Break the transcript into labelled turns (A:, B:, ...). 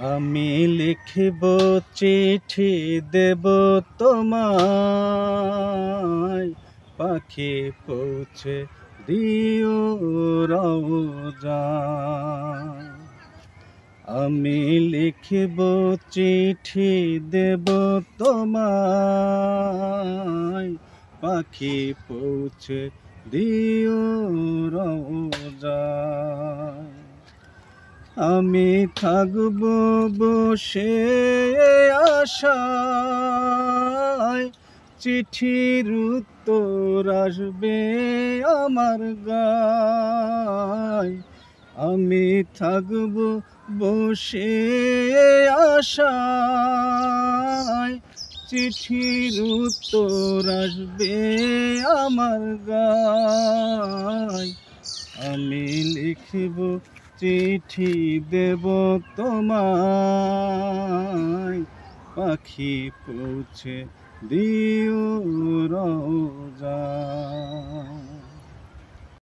A: আমি লিখিব চিঠি দেব তোমায়, পাখি পৌঁছে দিও রওজায়। আমি লিখিব চিঠি দেব তোমায়, পাখি পৌঁছে দিও রওজায়। আমি থাকব বসে আশায়, চিঠির উত্তর আসবে আমার গায়। আমি থাকব বসে আশায়, চিঠির উত্তর আসবে আমার গায়। আমি লিখিব চিঠি দেব তোমায়, পাখি পৌঁছে দিও রওজায়।